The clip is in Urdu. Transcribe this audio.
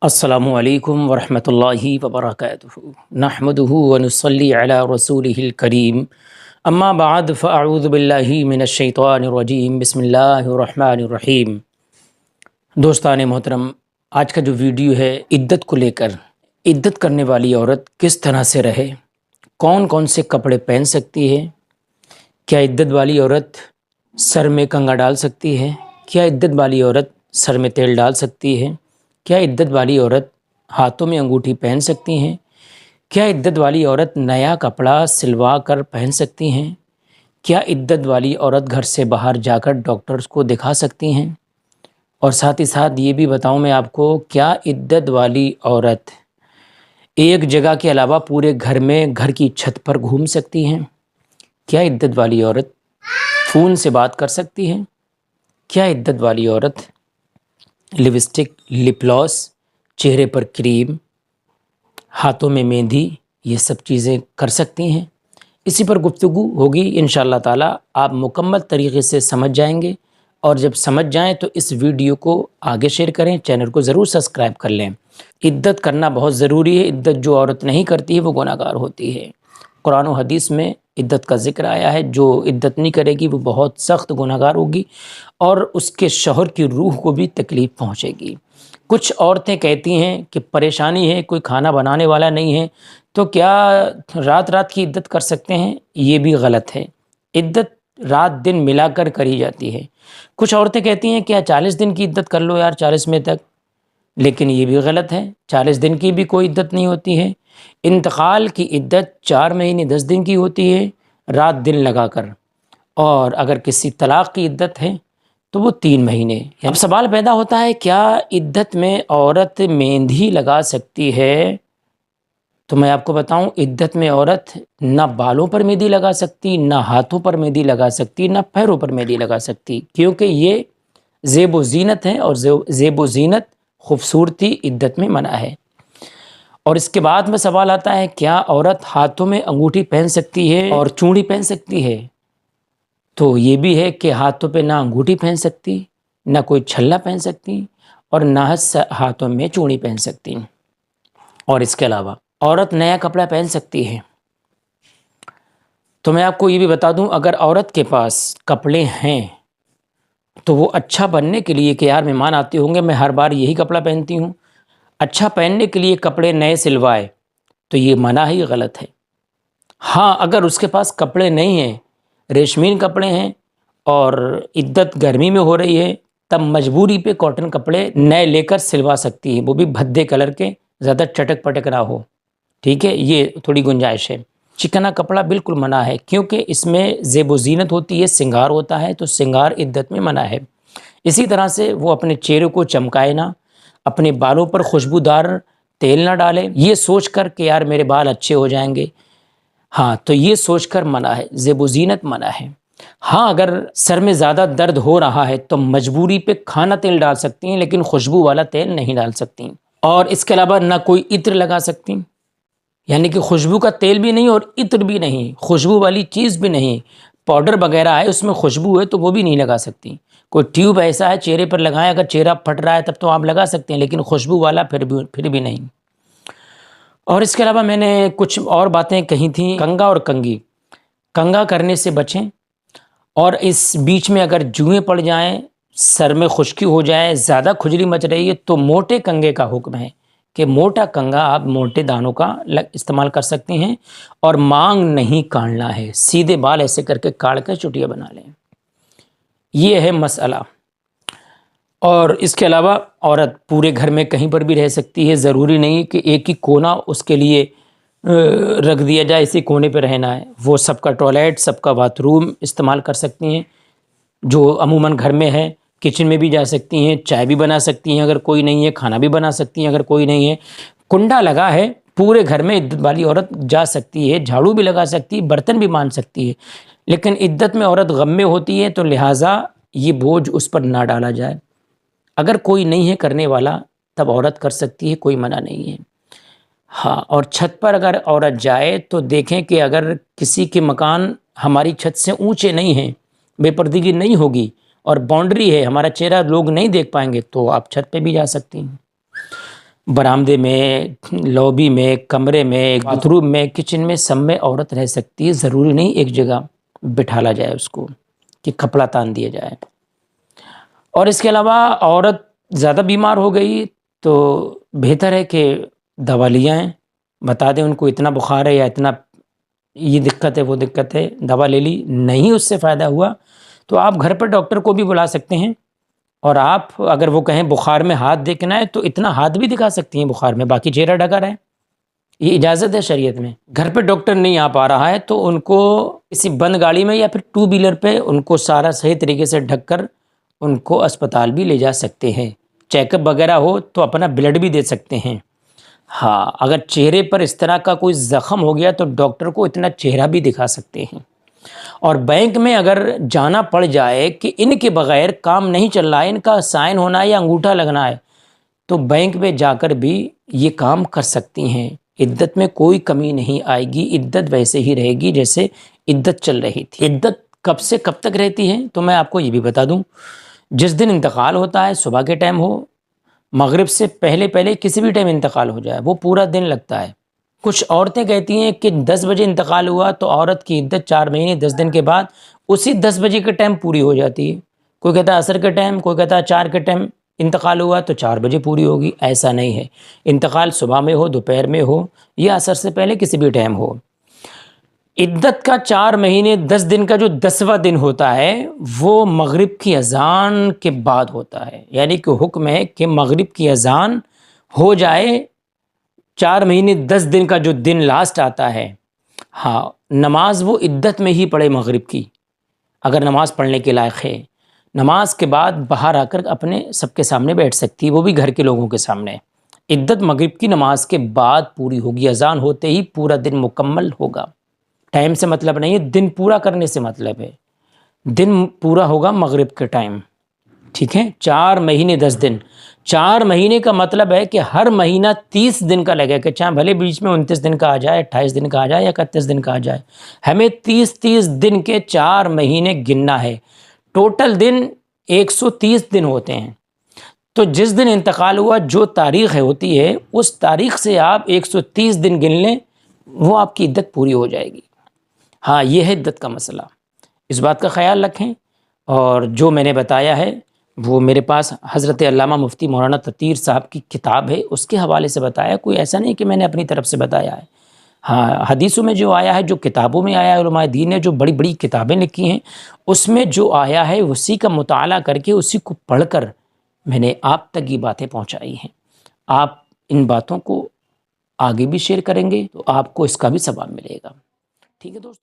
السلام علیکم ورحمۃ اللہ وبرکاتہ نحمدہ ونصلی علی رسولہ الکریم اما بعد فاعوذ باللہ من الشیطان الرجیم بسم اللہ الرحمن الرحیم۔ دوستان محترم، آج کا جو ویڈیو ہے عدت کو لے کر، عدت کرنے والی عورت کس طرح سے رہے، کون کون سے کپڑے پہن سکتی ہے، کیا عدت والی عورت سر میں کنگھا ڈال سکتی ہے، کیا عدت والی عورت سر میں تیل ڈال سکتی ہے، کیا عدت والی عورت ہاتھوں میں انگوٹھی پہن سکتی ہیں، کیا عدت والی عورت نیا کپڑا سلوا کر پہن سکتی ہیں، کیا عدت والی عورت گھر سے باہر جا کر ڈاکٹرز کو دکھا سکتی ہیں، اور ساتھ ہی ساتھ یہ بھی بتاؤں میں آپ کو، کیا عدت والی عورت ایک جگہ کے علاوہ پورے گھر میں گھر کی چھت پر گھوم سکتی ہیں، کیا عدت والی عورت فون سے بات کر سکتی ہے، کیا عدت والی عورت لپسٹک، لپ گلوس، چہرے پر کریم، ہاتھوں میں مہندی، یہ سب چیزیں کر سکتی ہیں۔ اسی پر گفتگو ہوگی انشاءاللہ تعالی، آپ مکمل طریقے سے سمجھ جائیں گے، اور جب سمجھ جائیں تو اس ویڈیو کو آگے شیئر کریں، چینل کو ضرور سبسکرائب کر لیں۔ عدت کرنا بہت ضروری ہے، عدت جو عورت نہیں کرتی ہے وہ گناہ گار ہوتی ہے۔ قرآن و حدیث میں عدت کا ذکر آیا ہے، جو عدت نہیں کرے گی وہ بہت سخت گناہ گار ہوگی، اور اس کے شوہر کی روح کو بھی تکلیف پہنچے گی۔ کچھ عورتیں کہتی ہیں کہ پریشانی ہے، کوئی کھانا بنانے والا نہیں ہے، تو کیا رات رات کی عدت کر سکتے ہیں؟ یہ بھی غلط ہے۔ عدت رات دن ملا کر کری جاتی ہے۔ کچھ عورتیں کہتی ہیں کیا 40 دن کی عدت کر لو یار، 40 میں تک، لیکن یہ بھی غلط ہے۔ 40 دن کی بھی کوئی عدت نہیں ہوتی ہے۔ انتقال کی عدت 4 مہینے 10 دن کی ہوتی ہے، رات دن لگا کر، اور اگر کسی طلاق کی عدت ہے تو وہ 3 مہینے۔ اب سوال پیدا ہوتا ہے، کیا عدت میں عورت مہندی لگا سکتی ہے؟ تو میں آپ کو بتاؤں، عدت میں عورت نہ بالوں پر مہندی لگا سکتی، نہ ہاتھوں پر مہندی لگا سکتی، نہ پیروں پر مہندی لگا سکتی، کیونکہ یہ زیب و زینت ہے، اور زیب و زینت، خوبصورتی عدت میں منع ہے۔ اور اس کے بعد میں سوال آتا ہے، کیا عورت ہاتھوں میں انگوٹھی پہن سکتی ہے اور چوڑی پہن سکتی ہے؟ تو یہ بھی ہے کہ ہاتھوں پہ نہ انگوٹھی پہن سکتی، نہ کوئی چھلا پہن سکتی، اور نہ ہاتھوں میں چوڑی پہن سکتی۔ اور اس کے علاوہ عورت نیا کپڑا پہن سکتی ہے۔ تو میں آپ کو یہ بھی بتا دوں، اگر عورت کے پاس کپڑے ہیں تو وہ اچھا بننے کے لیے، کہ یار مہمان آتے ہوں گے میں ہر بار یہی کپڑا پہنتی ہوں، اچھا پہننے کے لیے کپڑے نئے سلوائے، تو یہ منع ہی غلط ہے۔ ہاں، اگر اس کے پاس کپڑے نہیں ہیں، ریشمین کپڑے ہیں، اور عدت گرمی میں ہو رہی ہے، تب مجبوری پہ کاٹن کپڑے نئے لے کر سلوا سکتی ہے، وہ بھی بھدے کلر کے، زیادہ چٹک پٹک نہ ہو، ٹھیک ہے، یہ تھوڑی گنجائش ہے۔ چکنا کپڑا بالکل منع ہے، کیونکہ اس میں زیب و زینت ہوتی ہے، سنگار ہوتا ہے، تو سنگار عدت میں منع ہے۔ اسی طرح سے وہ اپنے چہرے کو چمکائے نہ، اپنے بالوں پر خوشبودار تیل نہ ڈالے، یہ سوچ کر کہ یار میرے بال اچھے ہو جائیں گے، ہاں تو یہ سوچ کر منع ہے، زیب و زینت منع ہے۔ ہاں، اگر سر میں زیادہ درد ہو رہا ہے تو مجبوری پہ کھانا تیل ڈال سکتی ہیں، لیکن خوشبو والا تیل نہیں ڈال سکتی، اور اس کے علاوہ نہ کوئی عطر لگا سکتی، یعنی کہ خوشبو کا تیل بھی نہیں اور عطر بھی نہیں، خوشبو والی چیز بھی نہیں، پاؤڈر وغیرہ ہے اس میں خوشبو ہے تو وہ بھی نہیں لگا سکتی۔ کوئی ٹیوب ایسا ہے چہرے پر لگائیں، اگر چہرہ پھٹ رہا ہے تب تو آپ لگا سکتے ہیں، لیکن خوشبو والا پھر بھی نہیں۔ اور اس کے علاوہ میں نے کچھ اور باتیں کہی تھیں، کنگھا اور کنگھی، کنگھا کرنے سے بچیں، اور اس بیچ میں اگر جوئیں پڑ جائیں، سر میں خشکی ہو جائے، زیادہ کھجلی مچ رہی ہے، تو موٹے کنگھے کا حکم ہے کہ موٹا کنگھا آپ موٹے دانوں کا استعمال کر سکتے ہیں، اور مانگ نہیں کاٹنا ہے، سیدھے بال ایسے کر کے کاٹ کر چٹیا بنا لیں، یہ ہے مسئلہ۔ اور اس کے علاوہ عورت پورے گھر میں کہیں پر بھی رہ سکتی ہے، ضروری نہیں کہ ایک ہی کونا اس کے لیے رکھ دیا جائے، اسی کونے پہ رہنا ہے، وہ سب کا ٹوائلٹ، سب کا باتھ روم استعمال کر سکتی ہیں، جو عموماً گھر میں ہے، کچن میں بھی جا سکتی ہیں، چائے بھی بنا سکتی ہیں اگر کوئی نہیں ہے، کھانا بھی بنا سکتی ہیں اگر کوئی نہیں ہے، کنڈا لگا ہے، پورے گھر میں عدت والی عورت جا سکتی ہے، جھاڑو بھی لگا سکتی ہے، برتن بھی مان سکتی ہے، لیکن عدت میں عورت غم میں ہوتی ہے، تو لہٰذا یہ بوجھ اس پر نہ ڈالا جائے۔ اگر کوئی نہیں ہے کرنے والا تب عورت کر سکتی ہے، کوئی منع نہیں ہے۔ ہاں، اور چھت پر اگر عورت جائے تو دیکھیں کہ اگر کسی کے مکان ہماری چھت سے اونچے نہیں ہیں، بے پردگی نہیں ہوگی، اور باؤنڈری ہے، ہمارا چہرہ لوگ نہیں دیکھ پائیں گے، تو آپ چھت پہ بھی جا سکتی ہیں۔ برآمدے میں، لابی میں، کمرے میں، باتھ روم میں، کچن میں، سب میں عورت رہ سکتی ہے، ضروری نہیں ایک جگہ بٹھالا جائے اس کو کہ کپڑا تان دیا جائے۔ اور اس کے علاوہ عورت زیادہ بیمار ہو گئی تو بہتر ہے کہ دوا لے آئیں، بتا دیں ان کو اتنا بخار ہے یا اتنا یہ دقت ہے وہ دقت ہے، دوا لے لی، نہیں اس سے فائدہ ہوا تو آپ گھر پر ڈاکٹر کو بھی بلا سکتے ہیں، اور آپ اگر وہ کہیں بخار میں ہاتھ دیکھنا ہے تو اتنا ہاتھ بھی دکھا سکتی ہیں بخار میں، باقی چہرہ ڈھکا رہے، یہ اجازت ہے شریعت میں۔ گھر پہ ڈاکٹر نہیں آ پا رہا ہے تو ان کو کسی بند گاڑی میں یا پھر 2 ویلر پہ ان کو سارا صحیح طریقے سے ڈھک کر ان کو اسپتال بھی لے جا سکتے ہیں، چیک اپ وغیرہ ہو تو اپنا بلڈ بھی دے سکتے ہیں۔ ہاں، اگر چہرے پر اس طرح کا کوئی زخم ہو گیا تو ڈاکٹر کو اتنا چہرہ بھی دکھا سکتے ہیں۔ اور بینک میں اگر جانا پڑ جائے کہ ان کے بغیر کام نہیں چل رہا ہے، ان کا سائن ہونا ہے یا انگوٹھا لگنا ہے، تو بینک میں جا کر بھی یہ کام کر سکتی ہیں۔ عدت میں کوئی کمی نہیں آئے گی، عدت ویسے ہی رہے گی جیسے عدت چل رہی تھی۔ عدت کب سے کب تک رہتی ہے تو میں آپ کو یہ بھی بتا دوں، جس دن انتقال ہوتا ہے صبح کے ٹائم ہو، مغرب سے پہلے پہلے کسی بھی ٹائم انتقال ہو جائے، وہ پورا دن لگتا ہے۔ کچھ عورتیں کہتی ہیں کہ 10 بجے انتقال ہوا تو عورت کی عدت 4 مہینے 10 دن کے بعد اسی 10 بجے کے ٹائم پوری ہو جاتی ہے۔ کوئی کہتا ہے عصر کے ٹائم، کوئی کہتا ہے 4 کے ٹائم انتقال ہوا تو 4 بجے پوری ہوگی، ایسا نہیں ہے۔ انتقال صبح میں ہو، دوپہر میں ہو یا عصر سے پہلے کسی بھی ٹائم ہو، عدت کا 4 مہینے 10 دن کا جو 10واں دن ہوتا ہے وہ مغرب کی اذان کے بعد ہوتا ہے، یعنی کہ حکم ہے کہ مغرب کی اذان ہو جائے، 4 مہینے 10 دن کا جو دن لاسٹ آتا ہے، ہاں نماز وہ عدت میں ہی پڑھے مغرب کی، اگر نماز پڑھنے کے لائق ہے۔ نماز کے بعد باہر آ کر اپنے سب کے سامنے بیٹھ سکتی ہے، وہ بھی گھر کے لوگوں کے سامنے۔ عدت مغرب کی نماز کے بعد پوری ہوگی، اذان ہوتے ہی پورا دن مکمل ہوگا۔ ٹائم سے مطلب نہیں ہے، دن پورا کرنے سے مطلب ہے، دن پورا ہوگا مغرب کے ٹائم، ٹھیک ہے۔ 4 مہینے 10 دن، 4 مہینے کا مطلب ہے کہ ہر مہینہ 30 دن کا لگے، کہ چاہے بھلے بیچ میں 29 دن کا آ جائے، 28 دن کا آ جائے یا 31 دن کا آ جائے، ہمیں 30 دن کے 4 مہینے گننا ہے۔ ٹوٹل دن 130 دن ہوتے ہیں، تو جس دن انتقال ہوا جو تاریخ ہوتی ہے اس تاریخ سے آپ 130 دن گن لیں، وہ آپ کی عدت پوری ہو جائے گی۔ ہاں، یہ ہے عدت کا مسئلہ، اس بات کا خیال رکھیں۔ اور جو میں نے بتایا ہے وہ میرے پاس حضرت علامہ مفتی مولانا تطہیر صاحب کی کتاب ہے، اس کے حوالے سے بتایا، کوئی ایسا نہیں کہ میں نے اپنی طرف سے بتایا ہے۔ ہاں، حدیثوں میں جو آیا ہے، جو کتابوں میں آیا ہے، علماء دین نے جو بڑی بڑی کتابیں لکھی ہیں اس میں جو آیا ہے اسی کا مطالعہ کر کے اسی کو پڑھ کر میں نے آپ تک یہ باتیں پہنچائی ہیں۔ آپ ان باتوں کو آگے بھی شیئر کریں گے تو آپ کو اس کا بھی ثواب ملے گا، ٹھیک ہے دوستو۔